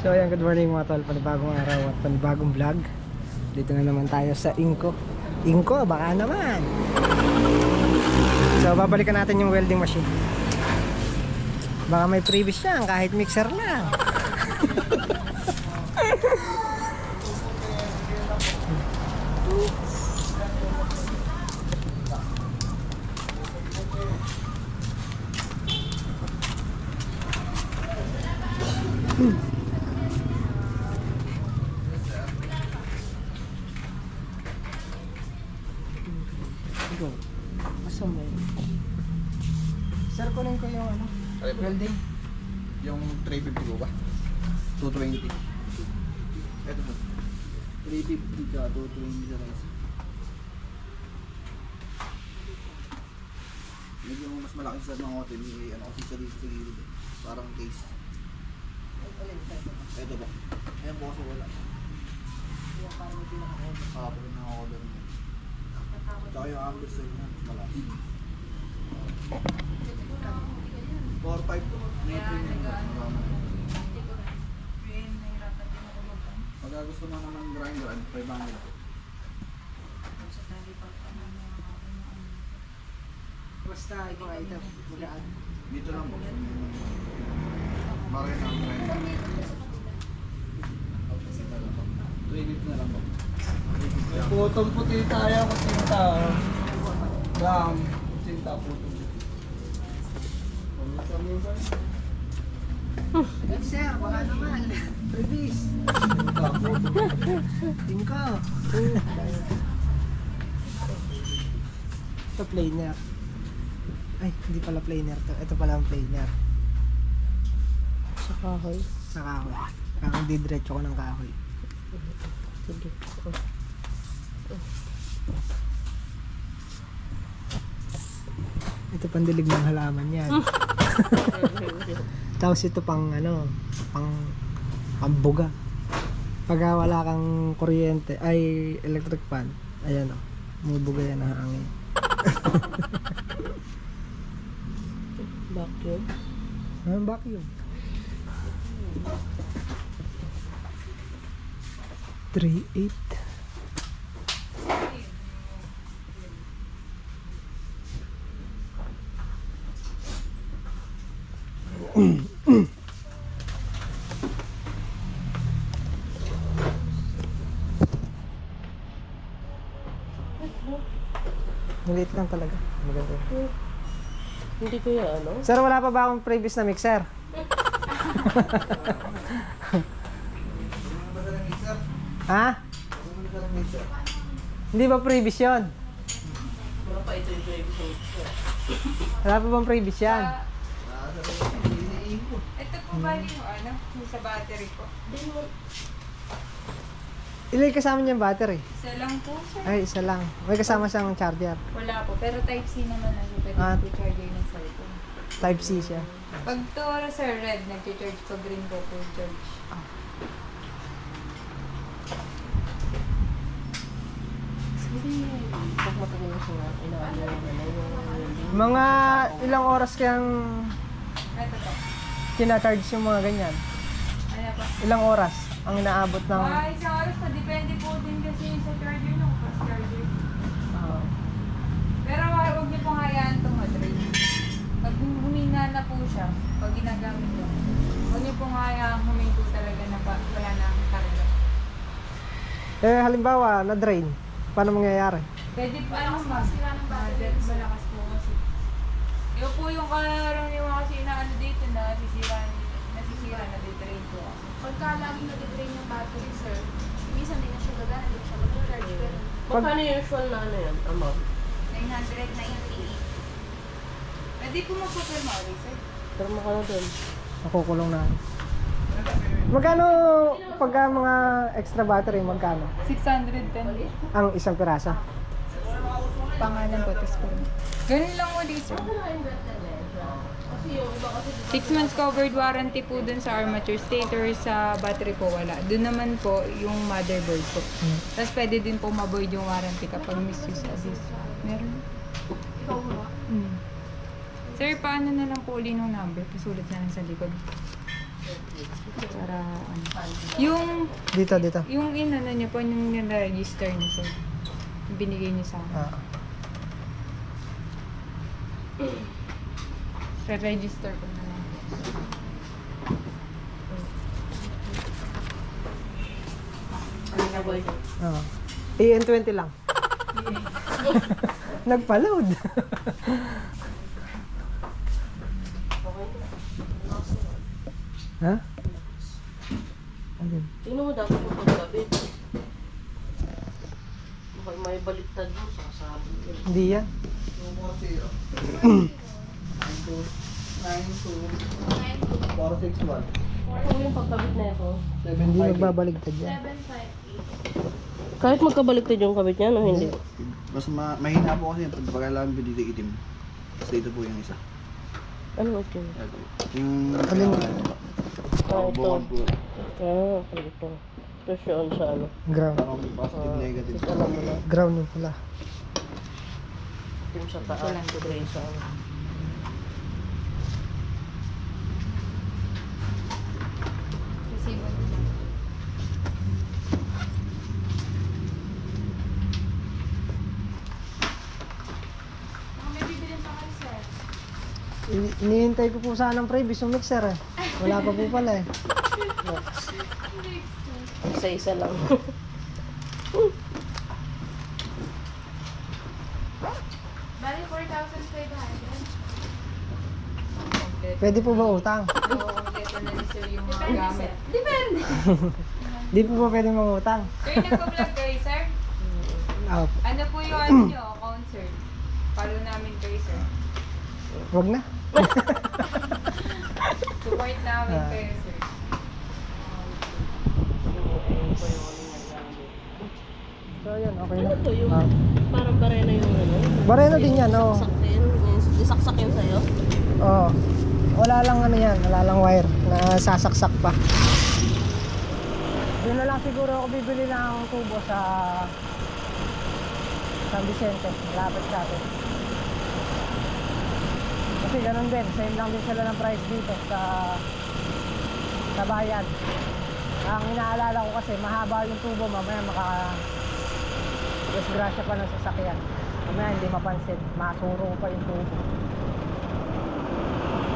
So ayan, good morning mga tol, panibagong araw at panibagong vlog. Dito na naman tayo sa Inco. Inco, baka naman. So babalikan natin yung welding machine. Baka may previous yan, kahit mixer lang. Go. Asa mo yun? Sir, kunin ko yung ano, welding. Yung 350 ko ba? 220. Ito po. 350 ka, 220 ka lang. Medyo mas malaki sa mga hotel. May ano kasi sa dito sa gilid. Parang case. Ito po. Ayan po kasi wala. Parang may pinaka-order. Pag pinaka-order mo. Tsaka yung angle sa inyo, mas malaki. 4-5 to. Pagka gusto mo naman grinder, 500 po. Basta ikaw ay ito, magaan. Dito lang po. Bakit ang grinder? 2 na lang po. Putong puti tayo kung sinta. Gam, sinta putong puti. Hey sir, baka naman. Previous. Sinta putong. Inco. Ito planer. Ay, hindi pala planer to. Ito pala ang planer. Sa kahoy. Sa kahoy. Parang didiretso ko ng kahoy. Ito pandilig ng halaman yan. Tapos ito pang ano, pambuga. Pagka wala kang kuryente, ay electric fan, ayan o, mubuga yan ang hangin. Vacuum. Anong vacuum? 3.8. Maliit lang talaga. Maganda. Hindi ko yan, ano? Sir, wala pa ba akong previous na mixer? Ha? Hindi ba previous yun? Wala pa ito yung previous. Wala pa bang previous yan? Ito po ba yung ano, yung sa battery ko? Ilan kasama niyang battery? Isa lang po, sir. Ay, isa lang. May kasama siyang charger. Wala po, pero Type-C naman ako. Pwede Ah. po charger ng cellphone. Type-C siya. Pag to, sir, red, nag-charge. Pag green po, full charge. Pag matagal na siya, inaano yung Mga ilang oras kayang Ito po. kinacharge yung mga ganyan? Ano pa? Ilang oras ang inaabot ng... Isang oras pa. Depende po din kasi sa charger nyo. Fast charger. Pero huwag niyo pong hayaan itong ma-drain. Pag humina na po siya, pag ginagamit nyo, huwag niyo pong hayaan huminto talaga na wala na ang karga. Eh, halimbawa, na-drain. Paano mangyayari? Pwede pa ano malakas po kasi. Yung po yung karaniwan kasi inaano dito na nasisira na di-drain po kasi. Pagka laging nag-drain yung battery, sir, minsan din na siya gagana, hindi siya mag-charge. Pero Magkano yung usual na ano yan? Amount? 998. Pwede po magpapirma ulit, sir. Pero makano doon? Nakukulong na. Magkano pagka mga extra battery, magkano? 610. Ang isang pirasa? Pangalan po, tapos po. Ganun lang ulit, sir. 6 months covered warranty po dun sa armature stator, sa battery po wala. Dun naman po yung motherboard po. Tapos pwede din po ma-void yung warranty kapag misuse abuse. Meron? Sir, paano na lang po uli nung number? Pasulit na lang sa likod. Para ano. Yung Dito. inano niyo po, yung nire-register niyo sir. Yung binigay niyo sa akin. Ah. Re-register ko na lang. Ah. EN20 lang. Nagpa-load. Ha? Alin? Tingnan mo dapat yung pagkabit. Baka may baliktad mo, sasabi yun. Hindi yan. 461. Ano yung pagkabit na ito? Hindi magbabaligtad yan. 758. Kahit magkabaliktad yung kabit niya, no? Hindi. Mas mahina po kasi yung pagkakailangan binili itim. Tapos dito po yung isa. Ano ito? Ito. Yung... Alin? Ah, ito. Bukod po. Ah, ito. Ito siya on sa ano. Ground. Parang may positive negative. Ito alam mo na. Ground yung pula. Yung sa taas, gray sa ano. Receive mo. Baka may bibilin pa kayo, sir. Inihintay ko po sana ng previous yung mixer eh. Wala pa po pala eh. Isa-isa lang. Bali, 4,500. Pwede po ba utang? Oo, kompleto na ni sir yung mga Depende, gamit. sir. Depende. Di po ba pwede mangutang? Sir, nagpa-vlog kayo, sir? Ah, Ano po yung ano nyo, account, sir? Follow namin kayo, sir. wag na. Support namin kayo, sir. So yun, okay na. Ano to yung Ah. parang barena yung ano? Barena din yan, oo. Saksak din. Yung isaksak yun sa'yo? Oo. Wala lang ano yan, wala lang wire na sasaksak pa. Doon na lang siguro ako bibili ng tubo sa San Vicente, malapit sa atin. Kasi ganun din, same lang din sila ng price dito sa bayan. Ang inaalala ko kasi mahaba yung tubo, mamaya disgrasya pa ng sasakyan. Mamaya hindi mapansin, masuro pa yung tubo.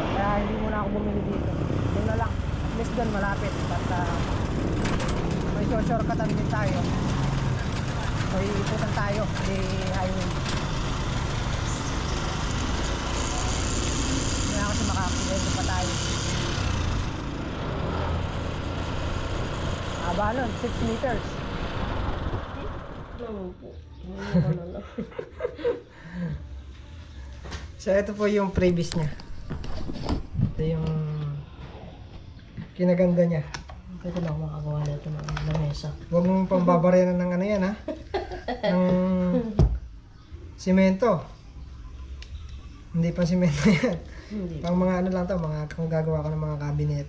Kaya hindi muna ako bumili dito. Doon na lang. At least doon malapit. Basta may shortcutan din tayo. May iputan tayo. Di highway. Kaya kasi makakapilento pa tayo. Haba nun, 6 meters. Ano po? Ano lang. So ito po yung previous niya. Ito yung kinaganda niya. Pwede lang makagawa na ito ng lamesa. Huwag mong pambabarena ng ano yan ha. Ng simento. Hindi pa simento yan. Hindi. Pang mga ano lang to, kung gagawa ka ng mga cabinet.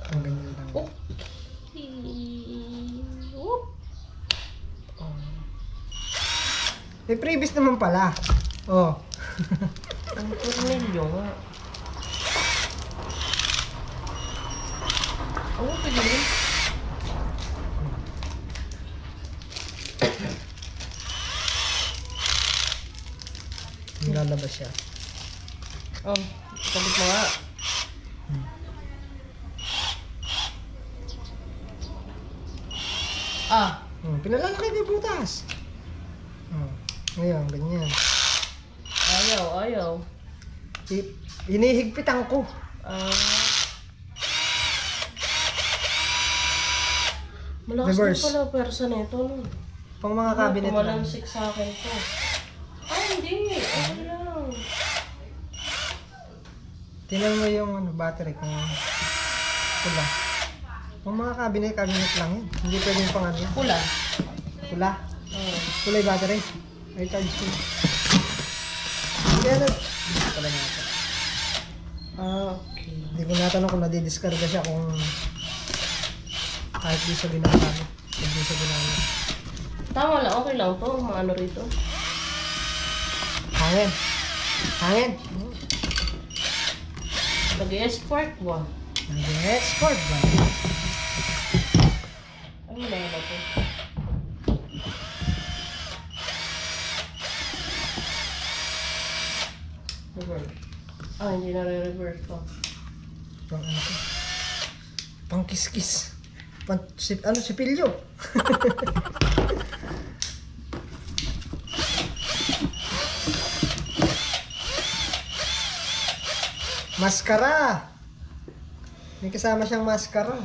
Ang ganyan lang. Oop. Eh previous naman pala. Oh. Ang tornilyo nga. Oo, pwede rin. Lalabas siya. Oh, sabit mo nga. Ah, Pinalalaki ko yung butas. Ngayon, ganyan. ayaw. Hinihigpitan ko. Malakas Reverse. din pala persa na ito, no? Pang mga cabinet lang. Tumalansik sa akin to. Ay, hindi. Okay lang. Tingnan mo yung battery kung pula. Pang mga cabinet lang yun. Hindi pwedeng pang ano yan. Pula. Pula. Oh. Pula yung battery. Ay, charge ko. Kaya na. Pala nga ito. Okay. Hindi ko natanong kung nadidiskarga siya kung kahit di siya ginagamit. Hindi siya ginamit. Tama lang, okay lang to. Maano rito. Hangin. Nag-escort mo. Nag-export ba? Ano na yun ito? Reverse. Ah, hindi na re-reverse to. Pang ano to? Pang kiskis. Pang sipilyo. Maskara. May kasama siyang maskara.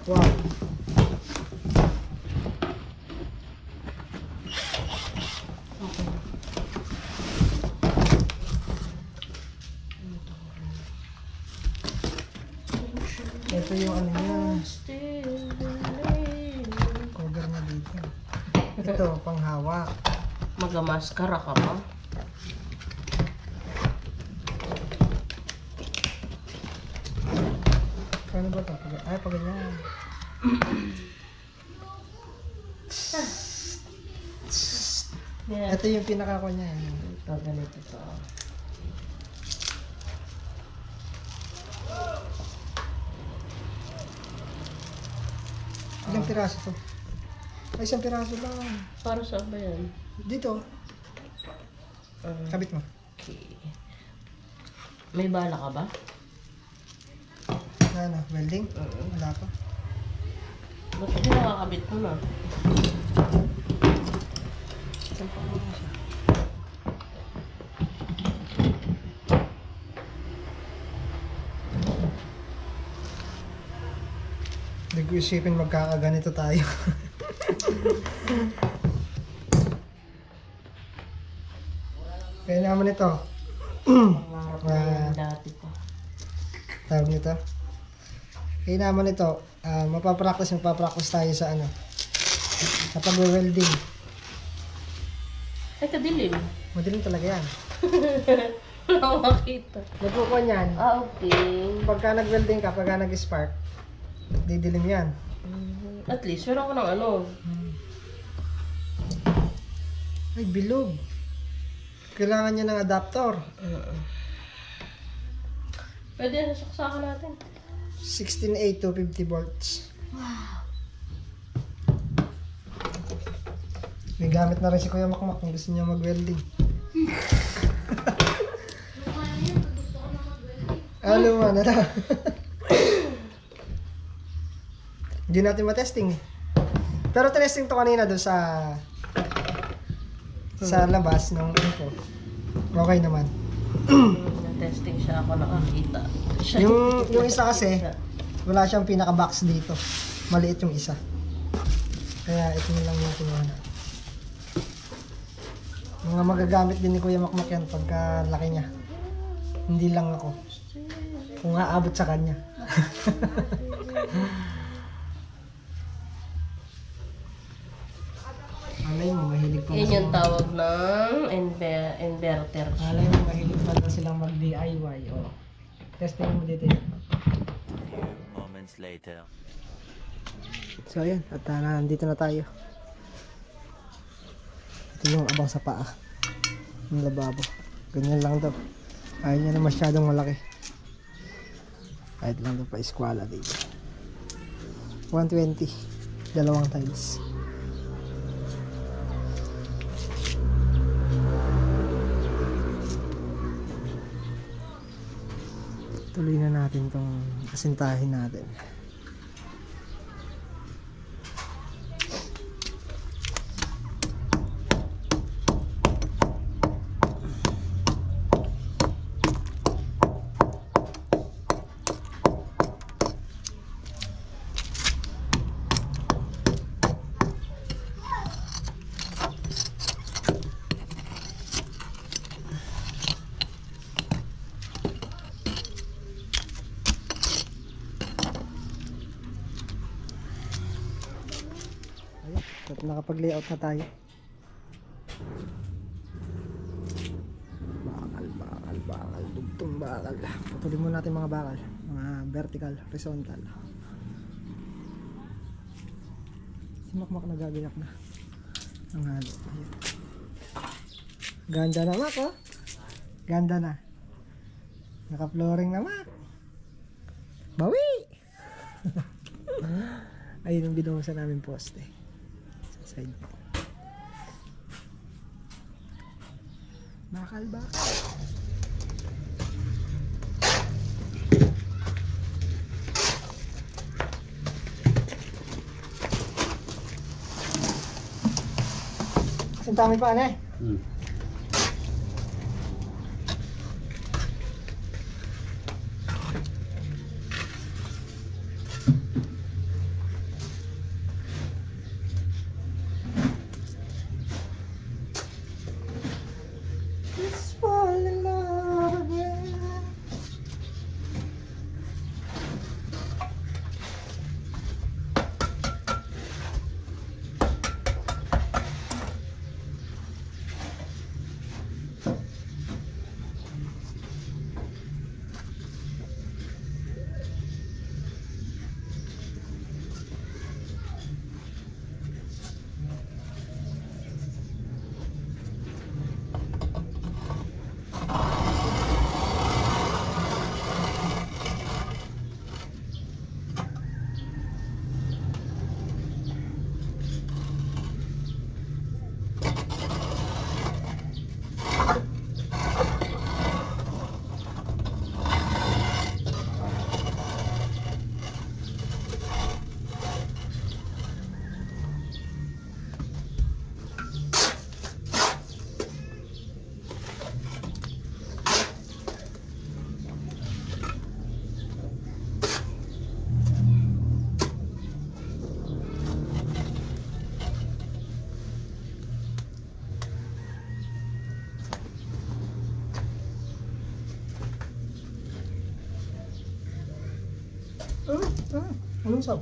Wow. Ito yung ano niya. Cover na dito. Ito, panghawak. Magamaskara ka ba? Paano ba ito? Ay, pag ganyan. Yeah. Ito yung pinaka ko niya. Ito, ganito to. Ilang piraso to? Ay, isang piraso lang. Para saan ba yan? Dito. Kabit mo. Okay. May bala ka ba? Na ano, welding? Wala pa. Ba't hindi nakakabit mo na? Saan pa mo siya? Hindi ko isipin magkakaganito tayo. Kaya naman ito. Pangarap na yan dati pa. Tawag nito. Kaya naman ito. Mapapractice tayo sa ano. Sa pag-welding. Ay, kadilim. Madilim talaga yan. Wala akong makita. Nagkukuha niyan. Ah, okay. Pagka nag-welding ka, pagka nag-spark, didilim yan. At least, meron ako ng ano. Ay, bilog. Kailangan niya ng adapter. Pwede yan sa saksakan natin. 16A to 50 volts. May gamit na rin si Kuya Makmak kung gusto niya mag-welding. Ano man, ano? Hindi natin matesting. Pero testing to kanina doon sa labas ng info. Okay naman. Na-testing siya ako nakakita. Yung isa kasi, wala siyang pinaka-box dito. Maliit yung isa. Kaya ito na lang yung kinuha na. Mga magagamit din ni Kuya Makmak yan pagka laki niya. Hindi lang ako. Kung aabot sa kanya. Alay mo, mahilig pa Yan yung tawag ng inverter. Alay mo, mahilig pa na silang mag-DIY. Oh. Testing mo dito yan. Moments later. So ayan, at nandito na tayo. Ito yung abang sa paa. Yung lababo. Ganyan lang daw. Ayaw niya na masyadong malaki. Kahit lang daw pa eskwala dito. 120. Dalawang tiles. Tuloy na natin tong asintahin natin. At nakapag-layout na tayo. Bakal, dugtong bakal. Patuloy muna natin mga bakal. Mga vertical, horizontal. Si Makmak nagagayak na. Ang halo. Ayan. Ganda na, Mac, oh. Ganda na. Naka-flooring na, Mac. Bawi! Ayun ang binuhusan namin poste. Sa side. Bakal. Kasing tami pa, ano eh? Let's fall in love again. Anong saw?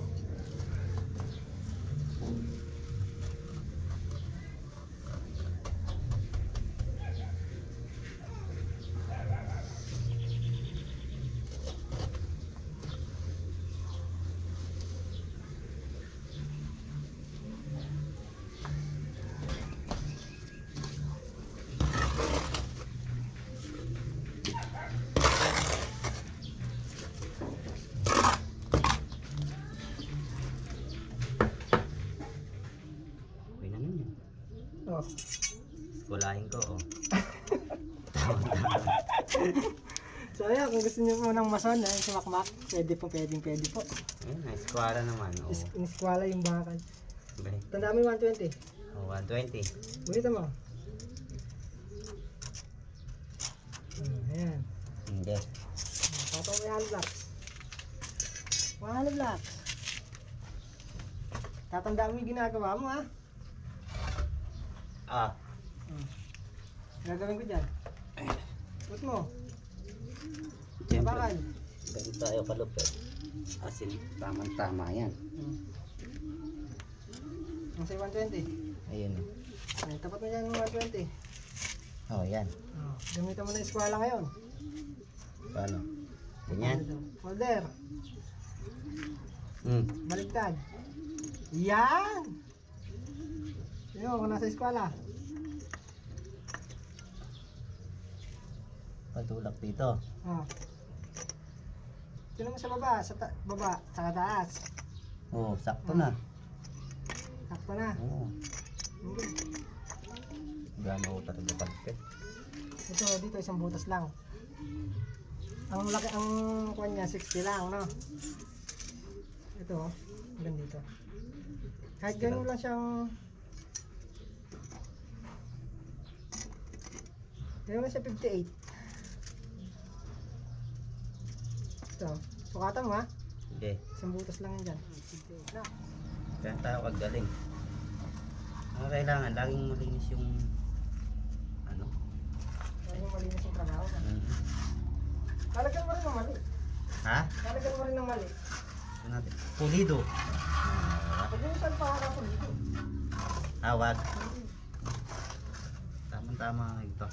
Oh. Kulahin ko, oh. So ayan, kung gusto niyo po ng mason, si Makmak, pwede po. Ayun, na-eskwara naman, oh. Iniskwala yung bakal. Bay. Tanda mo yung 120. Oh, 120. Buhita mo. Ayan. Hindi. Tapos may hollow blocks. Hollow blocks. Tatandaan mo yung ginagawa mo, ha? Ah. Gagawin ko dyan. Put mo. Siyempre. Bakal. Ganun tayo kalupit. Asin, tamang-tama yan. Ang sa'yo 120. Ayun. Ay, tapat mo dyan yung 120. Oh, yan. Gamitan mo na eskwala ngayon. Paano? Ganyan? Holder. Baligtad. Yan! Sino kung nasa eskwala? Patulak dito. Oh. Sino mo sa baba? Baba, sa taas. Oh, sakto na. Sakto na. Oo. Okay. Gano'n ko talaga palpit. Ito, dito isang butas lang. Ang laki, ang kuwan niya, 60 lang, no? Ito, hanggang dito. Kahit gano'n lang siyang... Gano'n lang siya 58. Ito, sukatan mo, ha? Hindi. Isang butas lang yan dyan. 58 na. Kaya tayo kagaling. Ang kailangan, laging malinis yung... ano? Kaya yung malinis yung trabaho. Lalagyan mo rin ng mali. Ha? Lalagyan mo rin ng mali. Ano natin? Pulido. Pag yung saan pakakapon dito. Wag. Tama-tama ito.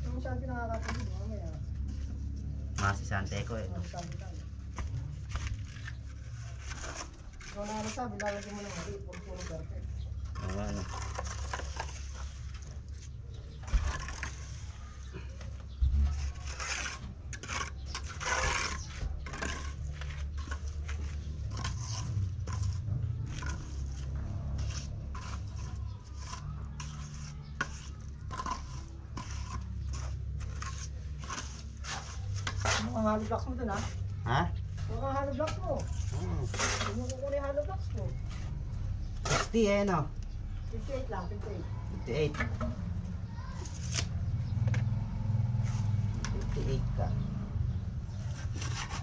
Yung saan pinakakapon dito, mamaya. Masisante ko eh. Ikaw na nagsabi, lalagyan mo ng mali. Puro perfect. Ano. Ano ang hollow blocks mo dun ha? Ha? Ano ang hollow blocks mo? Ano mo kukunin hollow blocks mo? 60 eh no? 58 lang, 58. 58. 58 ka.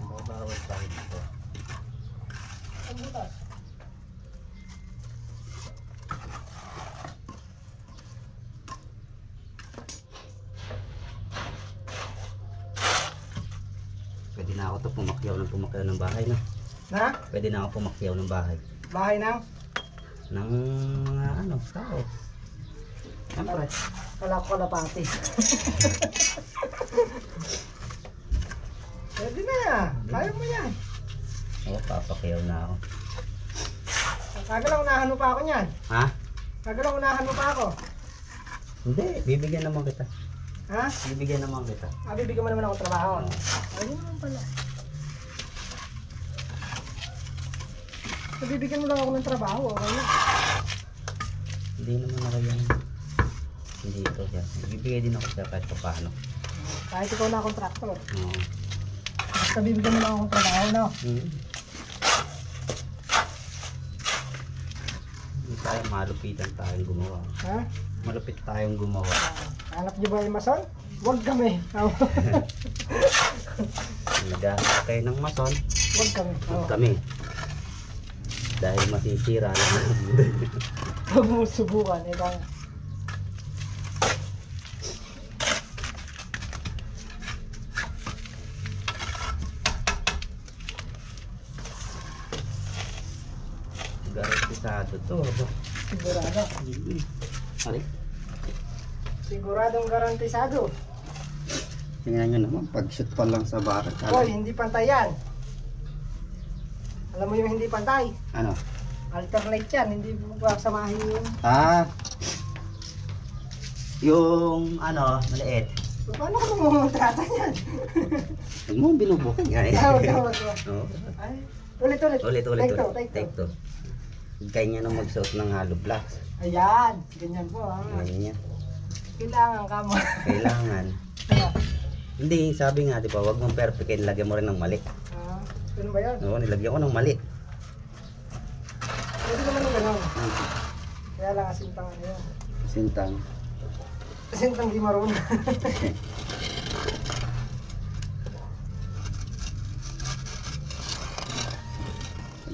Mabawal tayo dito. Ang butas. Pwede na ako to pumakyaw ng bahay na. Na? Pwede na ako pumakyaw ng bahay. Bahay ng? Ng mga ano, tao. Siyempre. Kala ko kalapati. Pwede na. Kaya mo yan. Oo, papakyaw na ako. Kagalang unahan mo pa ako niyan. Ha? Kagalang unahan mo pa ako. Hindi, bibigyan naman kita. Ha? Bibigyan naman kita. Bibigyan mo naman ako trabaho. Oo. Ayun naman pala. Bibigyan mo lang ako ng trabaho. Okay na. Hindi naman ako yan. Hindi ito siya. Bibigay din ako siya kahit pa paano. Kahit ikaw na kontraktor. Oo. Basta bibigyan mo lang akong trabaho, no? Hindi tayo malupitan tayong gumawa. Ha? Malupit tayong gumawa. Hanap niyo ba yung mason? Huwag kami. Naghahanap kayo ng mason, Huwag kami. huwag kami. Dahil masisira lang. Huwag mo subukan. Ikaw. Garantisado to. Sigurado. Ari, Siguradong garantisado. tingnan nyo naman, pag-shoot pa lang sa barak. Hoy, hindi pantay yan. Alam mo yung hindi pantay? Ano? Alternate yan. Hindi mo ba samahin yung... Ah, yung ano, maliit. Paano ka mamamaltrata yan? Huwag mo binubukan nga eh. Tawag. Oo. Ay, ulit. Ulit. Take two. Kanya na magsuot ng hollow blocks. Ayan. Ganyan po ha. Ganyan. Kailangan ka mo. Kailangan. Ano? Hindi, sabi nga, di ba, wag mong perfect, nilagyan mo rin ng mali. Ah, ganun ba yan? Oo, nilagyan ko ng mali. Pwede naman yung ganun. Kaya lang asintang ano yun. Sintang. Asintang di marunong.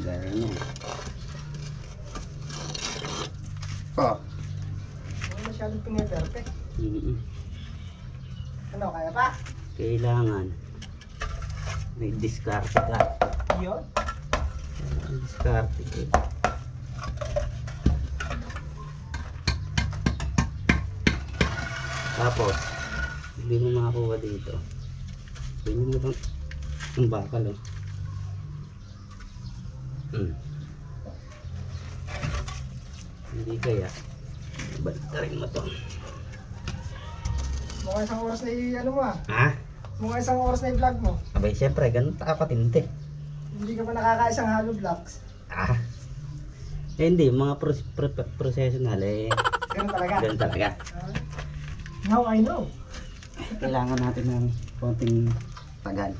Ganyan. Oh. Hindi masyadong piniperfect. Mm-mm. Ano, kaya pa? Kailangan may diskarte ka. Yun? May diskarte ka. Tapos, hindi mo makakuha dito. Hindi mo bang ang bakal oh. Hindi kaya. Balik ka rin mo to. Mukhang isang oras na ano mo ah. Ha? Mukhang isang oras na i-vlog mo. Abay, syempre, ganun katindi. Hindi ka pa nakakaisang hollow blocks. Ah. Eh, hindi, mga professional eh. Ganun talaga. Ganun talaga. Ah. Now I know. Kailangan natin ng konting tagal.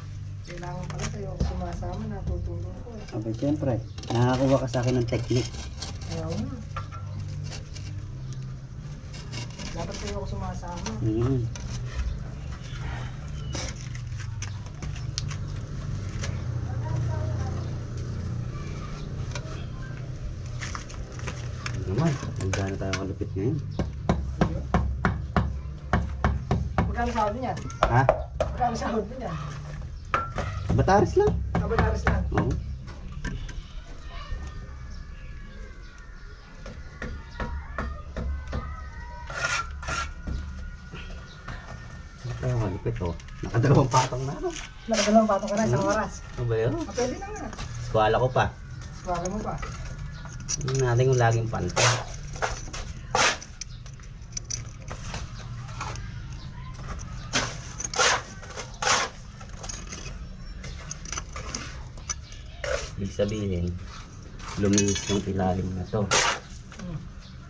Kailangan pala sa'yo ako sumasama na tutulong ko eh. Abay, syempre, nakakuha ka sa akin ng technique. Ayaw na. Dapat sa'yo ako sumasama. Naman, magkano tayo kalupit ngayon? Magkano sahod niyan? Ha? Magkano sahod niyan? Bataris lang. Kabanaris lang. Oo. Tayo kalupit oh. Nakadalawang patong na ako. Nakadalawang patong ka na isang oras. Ano ba yun? Ah, pwede na nga. Skwala ko pa. Wala mo pa. Hindi natin yung laging pantay. Ibig sabihin, luminis yung ilalim na to.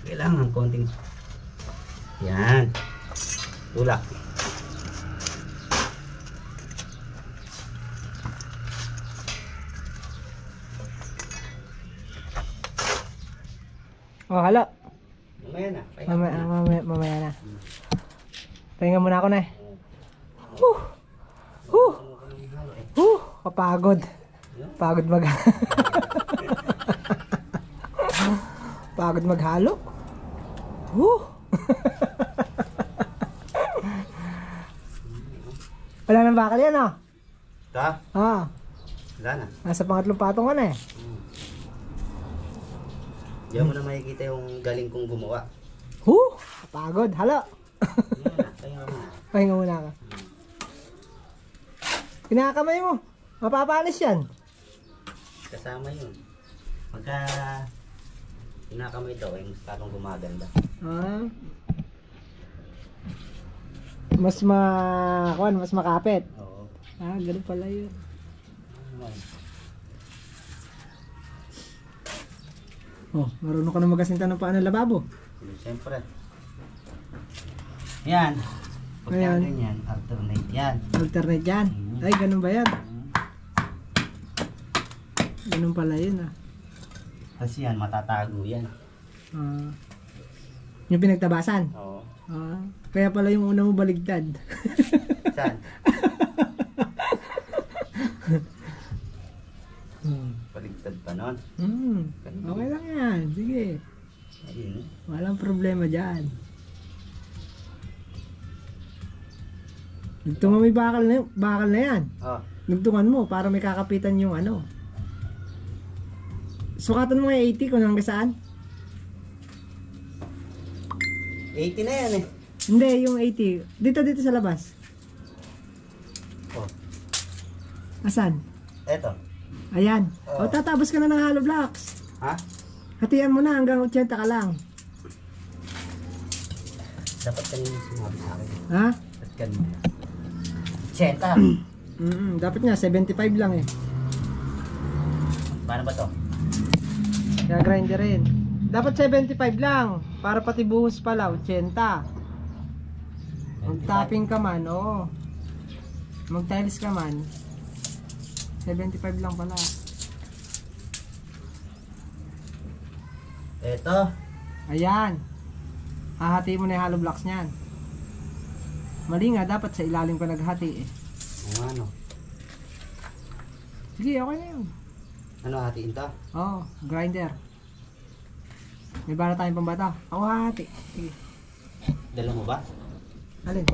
Kailangan konting yan. Tulak. Oh, halo. Mamaya na. Pahinga Mamaya na. Pahinga muna ako na eh. Kapagod. Pagod Pagod maghalo. Wala nang bakal yan, oh. Ta? Ah, Wala na. nasa pangatlong patong ka na eh. Diyan mo na makikita yung galing kong gumawa. Kapagod. Halo. Pahinga mo na. Pahinga muna ka. Kinakamay mo. Mapapalis yan. Kasama yun. Pagka kinakamay daw, ay mas parang gumaganda. Ah. Mas makapit. Oo. Ah, ganun pala yun. Oh, marunong ka na magasinta ng paa ng lababo. Siyempre. Yan. Pagka Ayan. ganyan, alternate yan. Alternate yan. Ay, ganun ba yan? Ganun pala yun ah. Kasi yan, matatago yan. Ah. Yung pinagtabasan. Oo. Ah. Kaya pala yung una mo baligtad. Saan? Paligtad pa nun. Okay lang yan. Sige. Ayun. Walang problema dyan. Nagtungan mo yung bakal na yan. Oh. Nagtungan mo para may kakapitan yung ano. Sukatan mo yung 80 kung hanggang saan. 80 na yan eh. Hindi, yung 80. Dito sa labas. Oh. Asan? Eto. Ayan. Oh. O, tatabas ka na ng hollow blocks. Ha? Hatian mo na hanggang 80 ka lang. Dapat kanina sinabi sa akin. Ha? Dapat kanina. Cheta. Dapat nga, 75 lang eh. Paano ba to? Kaya grinder rin. Dapat 75 lang. Para pati buhos pala, 80. Mag-tapping ka man, oo. Mag-tiles ka man, 75 lang pala. Eto. Ayan. Hahati mo na yung hollow blocks niyan. Mali nga, dapat sa ilalim pa naghati eh. Ano? Sige, okay na yun. Ano hatiin to? Oo, grinder. May bala tayong pambata. Ako hahati. Sige. Dala mo ba? Alin?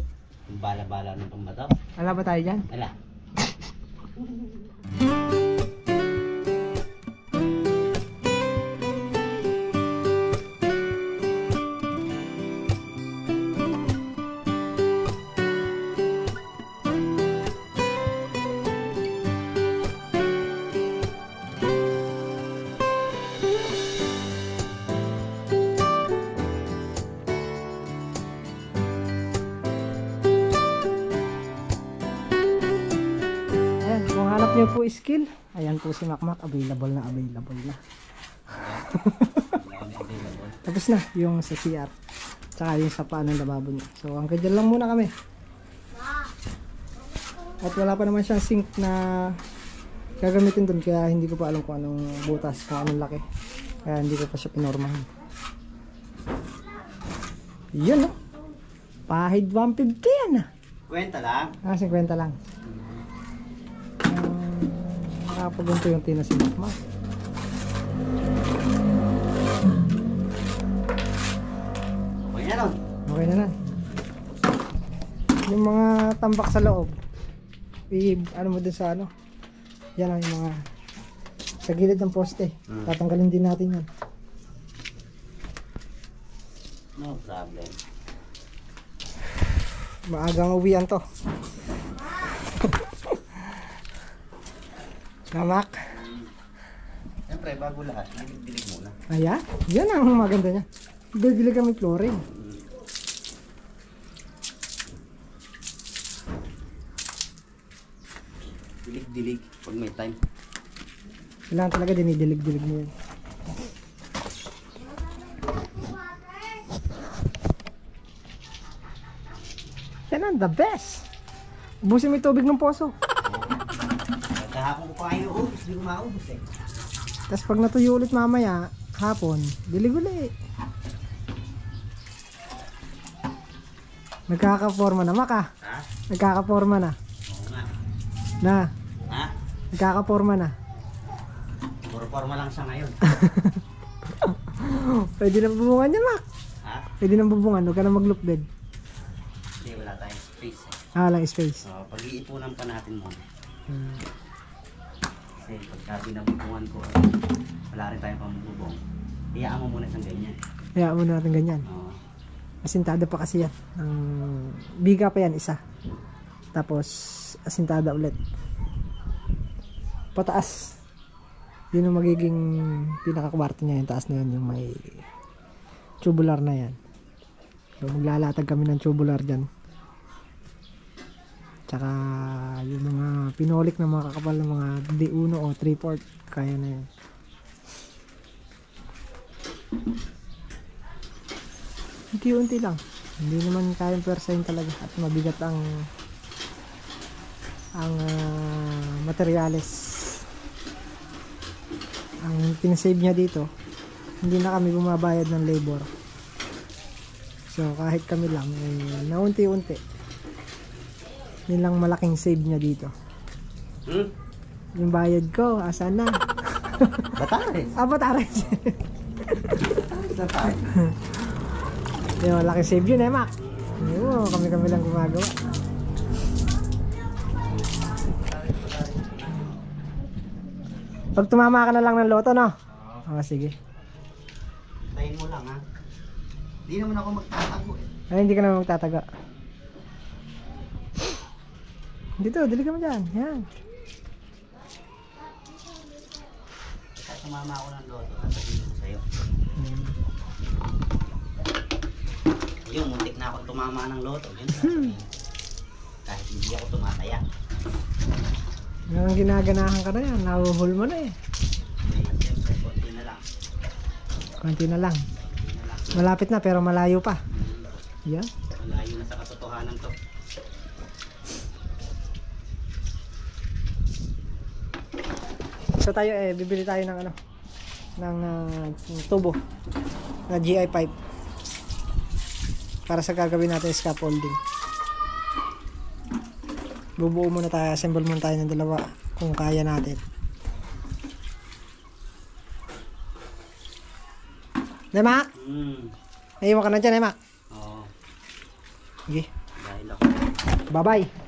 Yung bala-bala ng pambato? Wala ba tayo dyan? Wala. Ayan, kung hanap niyo po skill, ayan po si Makmak, available na. Tapos na yung sa CR, tsaka yung sa paa ng lababo niya. So hanggang dyan lang muna kami. At wala pa naman siyang sink na gagamitin dun, kaya hindi ko pa alam kung anong butas, kung anong laki. Kaya hindi ko pa siya pinormahan. Yun no, pahid 150 yan ah. Kwenta lang. 50 lang. Nakapagunto yung tina si Makmak. Okay na nun. Okay na na. Yung mga tambak sa loob, ano mo dun sa ano, yan ang yung mga sa gilid ng poste. Tatanggalin din natin yan. No problem. Maagang uwian to. Mamak. Siyempre, bago lahat, dilig muna. Ayan, yan ang maganda niya. Dilig kami flooring. Dilig-dilig pag may time. Kailangan talaga dinidilig-dilig mo yun. Yan ang the best. Ubusin mo yung tubig ng poso. Kahapon ko pa kayo ubus, hindi ko maubos eh. Tapos pag natuyo ulit mamaya, hapon, dilig ulit. Nagkakaporma na, Maka. Ha? Nagkakaporma na. Oo nga. Na, Ha? nagkakaporma na. Puro forma lang siya ngayon. Pwede na bubungan yan, Mak. Ha? Pwede na bubungan, huwag ka na mag-loop bed. Hindi, wala tayong space eh. Walang space. So, pag-iipunan pa natin muna. Hmm. Kasi pagka binabubungan ko, wala rin tayong pamububong. Iyaan mo muna siyang ganyan. Kaya muna natin ganyan. Oo. Asintada pa kasi yan. Biga pa yan, isa. Tapos, asintada ulit. Pataas. Yun ang magiging pinakakwarto niya. Yung taas na yan, yung may tubular na yan. So, maglalatag kami ng tubular dyan. Tsaka, yung mga pinolik na mga kakapal ng mga D1 o 3/4, kaya na yun. Unti-unti lang. Hindi naman kayang persahin talaga at mabigat ang materyales. Ang pinasave niya dito, hindi na kami bumabayad ng labor. So kahit kami lang, na unti-unti. Yun lang malaking save niya dito. Yung bayad ko, asan na? Batares! Batares! Yung malaking save yun Mac. Yun, kami-kami lang gumagawa. Pag tumama ka na lang ng loto, no? Oo, sige. Tayin mo lang ha. Hindi naman ako magtatago eh. Ay, hindi ka naman magtataga. Dito, dili ka mo dyan. Yan. Kahit tumama ako ng loto, sasabihin ko sa'yo. Yung muntik na ako tumama ng loto, yun sasabihin. Kahit hindi ako tumataya. Yung ginaganahan ka na yan, nahuhul mo na eh. Eh, siyempre, konti na lang. Konti na lang. Malapit na pero malayo pa. Yan. Malayo na sa katotohanan to. So tayo bibili tayo ng ano, ng tubo na GI pipe para sa gagawin natin scaffolding. Bubuo muna tayo, assemble muna tayo ng dalawa kung kaya natin. Nemak! Naiwan ka na dyan, Nemak. Oo. Sige. Dahil ako. Bye-bye.